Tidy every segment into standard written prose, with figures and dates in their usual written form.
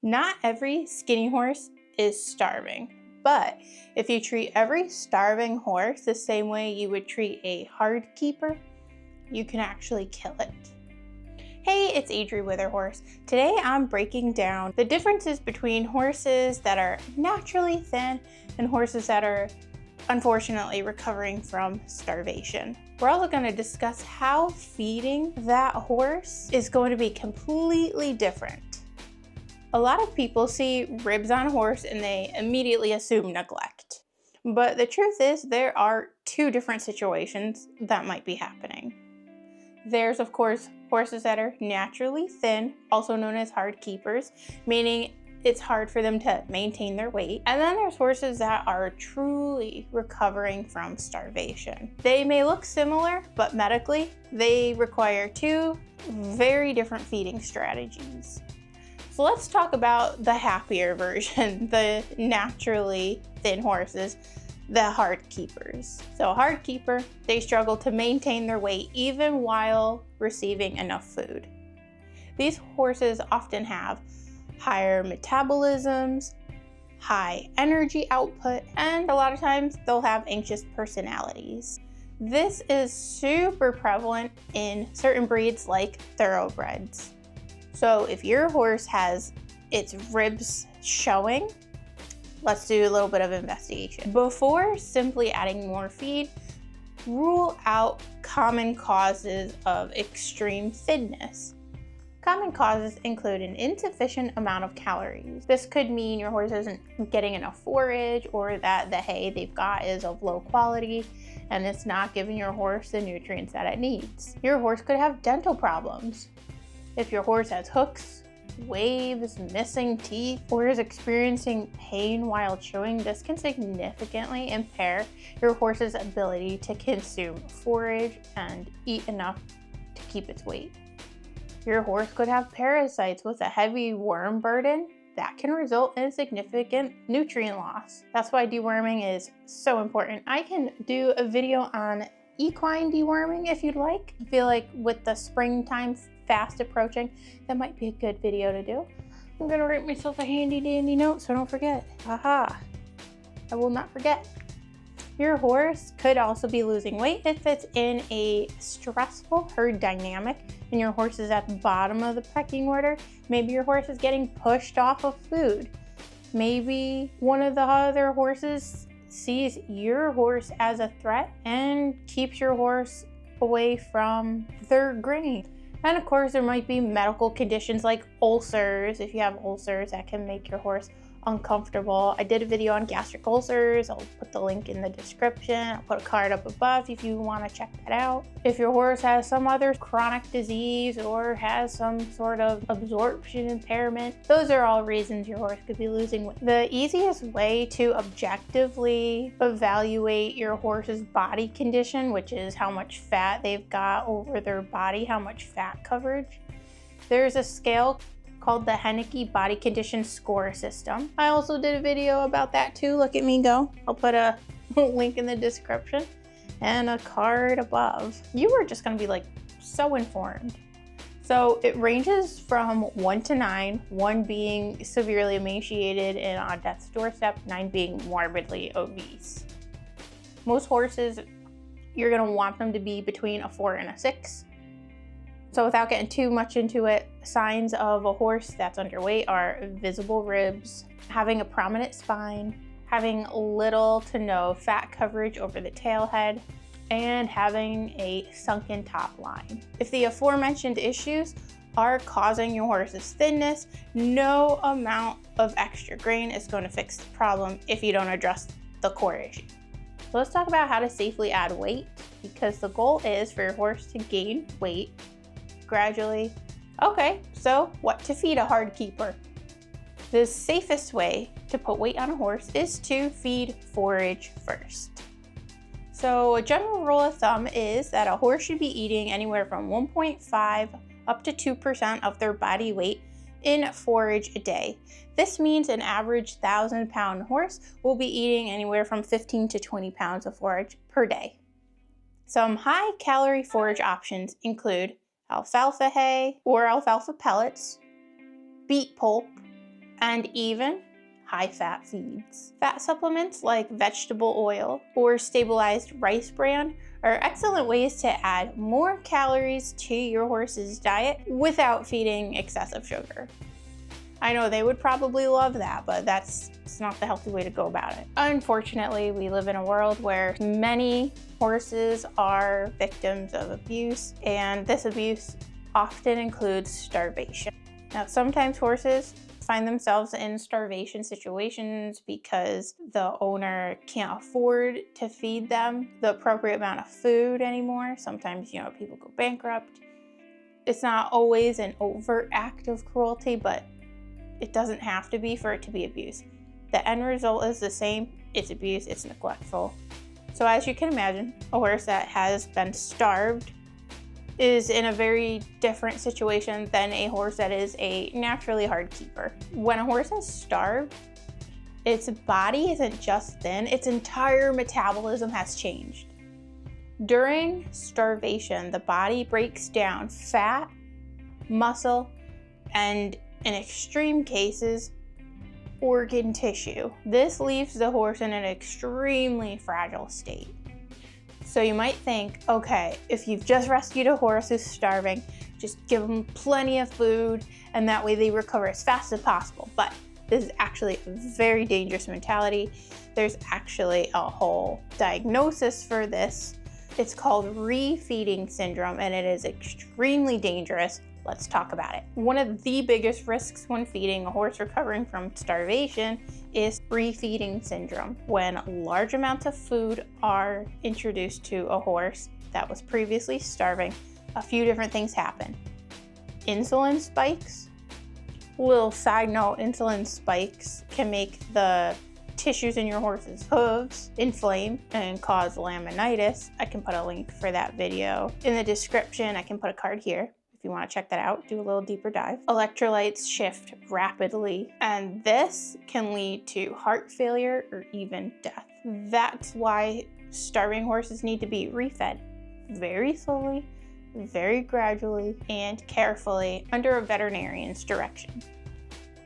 Not every skinny horse is starving, but if you treat every starving horse the same way you would treat a hard keeper, you can actually kill it. Hey, it's Adri with her horse. Today I'm breaking down the differences between horses that are naturally thin and horses that are unfortunately recovering from starvation. We're also going to discuss how feeding that horse is going to be completely different. A lot of people see ribs on a horse and they immediately assume neglect. But the truth is there are two different situations that might be happening. There's, of course, horses that are naturally thin, also known as hard keepers, meaning it's hard for them to maintain their weight. And then there's horses that are truly recovering from starvation. They may look similar, but medically, they require two very different feeding strategies. So let's talk about the happier version, the naturally thin horses, the hard keepers. So a hard keeper, they struggle to maintain their weight even while receiving enough food. These horses often have higher metabolisms, high energy output, and a lot of times they'll have anxious personalities. This is super prevalent in certain breeds like thoroughbreds. So if your horse has its ribs showing, let's do a little bit of investigation. Before simply adding more feed, rule out common causes of extreme thinness. Common causes include an insufficient amount of calories. This could mean your horse isn't getting enough forage, or that the hay they've got is of low quality and it's not giving your horse the nutrients that it needs. Your horse could have dental problems. If your horse has hooks, waves, missing teeth, or is experiencing pain while chewing, this can significantly impair your horse's ability to consume forage and eat enough to keep its weight. Your horse could have parasites with a heavy worm burden that can result in significant nutrient loss. That's why deworming is so important. I can do a video on equine deworming if you'd like. I feel like with the springtime fast approaching, that might be a good video to do. I'm gonna write myself a handy dandy note so I don't forget. Haha, I will not forget. Your horse could also be losing weight if it's in a stressful herd dynamic and your horse is at the bottom of the pecking order. Maybe your horse is getting pushed off of food. Maybe one of the other horses sees your horse as a threat and keeps your horse away from their grain. And of course, there might be medical conditions like ulcers. If you have ulcers, that can make your horse uncomfortable. I did a video on gastric ulcers. I'll put the link in the description. I'll put a card up above if you want to check that out. If your horse has some other chronic disease or has some sort of absorption impairment, those are all reasons your horse could be losing weight. The easiest way to objectively evaluate your horse's body condition, which is how much fat they've got over their body, how much fat coverage, there's a scale called the Henneke Body Condition Score System. I also did a video about that too. Look at me go. I'll put a link in the description and a card above. You are just gonna be like so informed. So it ranges from 1 to 9, 1 being severely emaciated and on death's doorstep, 9 being morbidly obese. Most horses, you're gonna want them to be between a 4 and a 6. So without getting too much into it, signs of a horse that's underweight are visible ribs, having a prominent spine, having little to no fat coverage over the tail head, and having a sunken top line. If the aforementioned issues are causing your horse's thinness, no amount of extra grain is going to fix the problem if you don't address the core issue. So let's talk about how to safely add weight, because the goal is for your horse to gain weight gradually. Okay, so what to feed a hard keeper? The safest way to put weight on a horse is to feed forage first. So a general rule of thumb is that a horse should be eating anywhere from 1.5 up to 2% of their body weight in forage a day. This means an average 1,000-pound horse will be eating anywhere from 15 to 20 pounds of forage per day. Some high-calorie forage options include alfalfa hay or alfalfa pellets, beet pulp, and even high-fat feeds. Fat supplements like vegetable oil or stabilized rice bran are excellent ways to add more calories to your horse's diet without feeding excessive sugar. I know they would probably love that, but it's not the healthy way to go about it. Unfortunately, we live in a world where many horses are victims of abuse, and this abuse often includes starvation. Now, sometimes horses find themselves in starvation situations because the owner can't afford to feed them the appropriate amount of food anymore. Sometimes, people go bankrupt. It's not always an overt act of cruelty, but it doesn't have to be for it to be abuse. The end result is the same. It's abuse, it's neglectful. So as you can imagine, a horse that has been starved is in a very different situation than a horse that is a naturally hard keeper. When a horse is starved, its body isn't just thin, its entire metabolism has changed. During starvation, the body breaks down fat, muscle, and in extreme cases, organ tissue. This leaves the horse in an extremely fragile state. So you might think, okay, if you've just rescued a horse who's starving, just give them plenty of food and that way they recover as fast as possible. But this is actually a very dangerous mentality. There's actually a whole diagnosis for this. It's called refeeding syndrome, and it is extremely dangerous. Let's talk about it. One of the biggest risks when feeding a horse recovering from starvation is refeeding syndrome. When large amounts of food are introduced to a horse that was previously starving, a few different things happen. Insulin spikes. Little side note, insulin spikes can make the tissues in your horse's hooves inflame and cause laminitis. I can put a link for that video in the description. I can put a card here if you want to check that out, do a little deeper dive. Electrolytes shift rapidly, and this can lead to heart failure or even death. That's why starving horses need to be refed very slowly, very gradually, and carefully under a veterinarian's direction.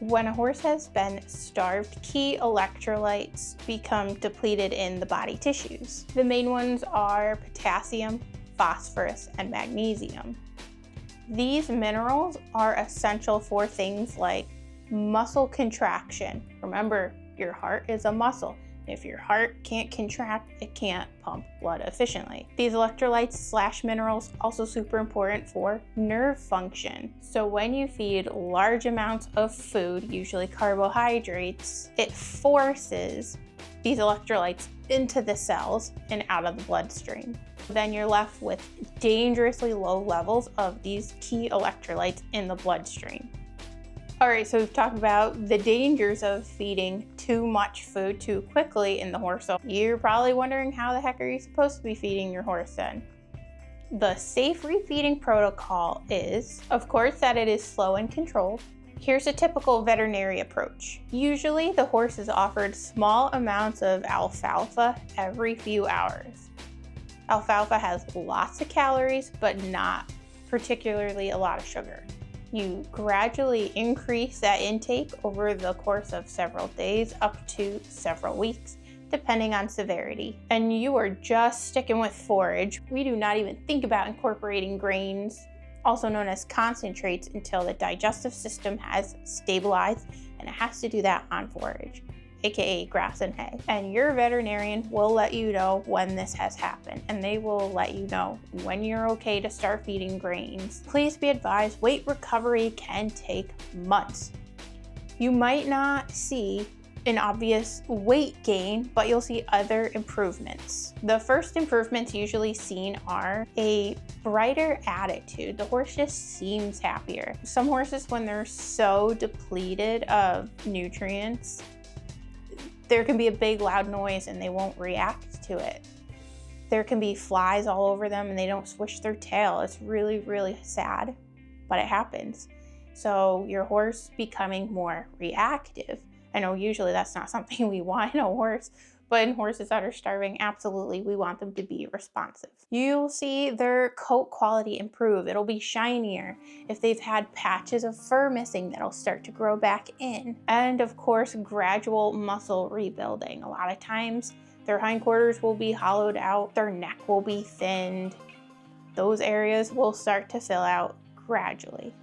When a horse has been starved, key electrolytes become depleted in the body tissues. The main ones are potassium, phosphorus, and magnesium. These minerals are essential for things like muscle contraction. Remember, your heart is a muscle. If your heart can't contract, it can't pump blood efficiently. These electrolytes / minerals also super important for nerve function. So when you feed large amounts of food, usually carbohydrates, it forces these electrolytes into the cells and out of the bloodstream. Then you're left with dangerously low levels of these key electrolytes in the bloodstream. All right, so we've talked about the dangers of feeding too much food too quickly in the horse. So you're probably wondering, how the heck are you supposed to be feeding your horse then? The safe refeeding protocol is, of course, that it is slow and controlled. Here's a typical veterinary approach. Usually the horse is offered small amounts of alfalfa every few hours. Alfalfa has lots of calories, but not particularly a lot of sugar. You gradually increase that intake over the course of several days up to several weeks, depending on severity. And you are just sticking with forage. We do not even think about incorporating grains, also known as concentrates, until the digestive system has stabilized, and it has to do that on forage, aka grass and hay. And your veterinarian will let you know when this has happened, and they will let you know when you're okay to start feeding grains. Please be advised, weight recovery can take months. You might not see an obvious weight gain, but you'll see other improvements. The first improvements usually seen are a brighter attitude. The horse just seems happier. Some horses, when they're so depleted of nutrients, there can be a big loud noise and they won't react to it. There can be flies all over them and they don't swish their tail. It's really, really sad, but it happens. So your horse becoming more reactive. I know usually that's not something we want in a horse, But in horses that are starving, absolutely, we want them to be responsive. You'll see their coat quality improve. It'll be shinier. If they've had patches of fur missing, that'll start to grow back in. And of course, gradual muscle rebuilding. A lot of times, their hindquarters will be hollowed out, their neck will be thinned. Those areas will start to fill out gradually.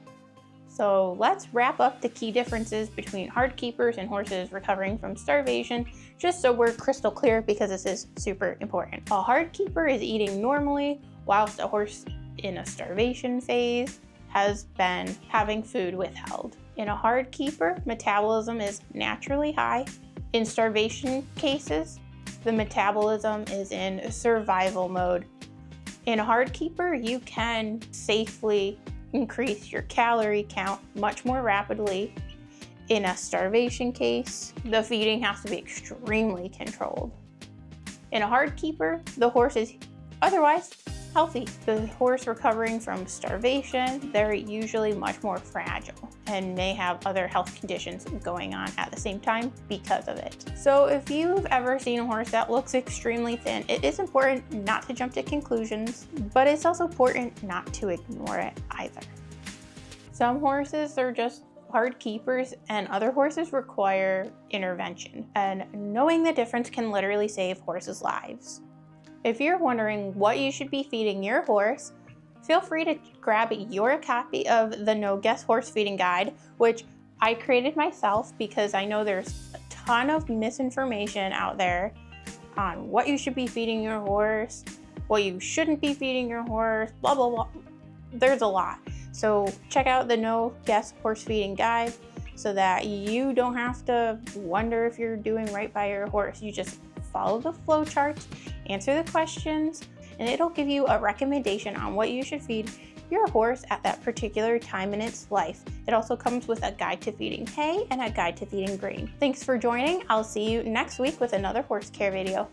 So let's wrap up the key differences between hard keepers and horses recovering from starvation, just so we're crystal clear, because this is super important. A hard keeper is eating normally, whilst a horse in a starvation phase has been having food withheld. In a hard keeper, metabolism is naturally high. In starvation cases, the metabolism is in survival mode. In a hard keeper, you can safely increase your calorie count much more rapidly. In a starvation case, the feeding has to be extremely controlled. In a hard keeper, the horse is otherwise healthy. The horse recovering from starvation, they're usually much more fragile and may have other health conditions going on at the same time because of it. So if you've ever seen a horse that looks extremely thin, it is important not to jump to conclusions, but it's also important not to ignore it either. Some horses are just hard keepers and other horses require intervention, and knowing the difference can literally save horses' lives. If you're wondering what you should be feeding your horse, feel free to grab your copy of the No Guess Horse Feeding Guide, which I created myself because I know there's a ton of misinformation out there on what you should be feeding your horse, what you shouldn't be feeding your horse, blah, blah, blah. There's a lot. So check out the No Guess Horse Feeding Guide so that you don't have to wonder if you're doing right by your horse. You just follow the flow charts, answer the questions, and it'll give you a recommendation on what you should feed your horse at that particular time in its life. It also comes with a guide to feeding hay and a guide to feeding grain. Thanks for joining. I'll see you next week with another horse care video.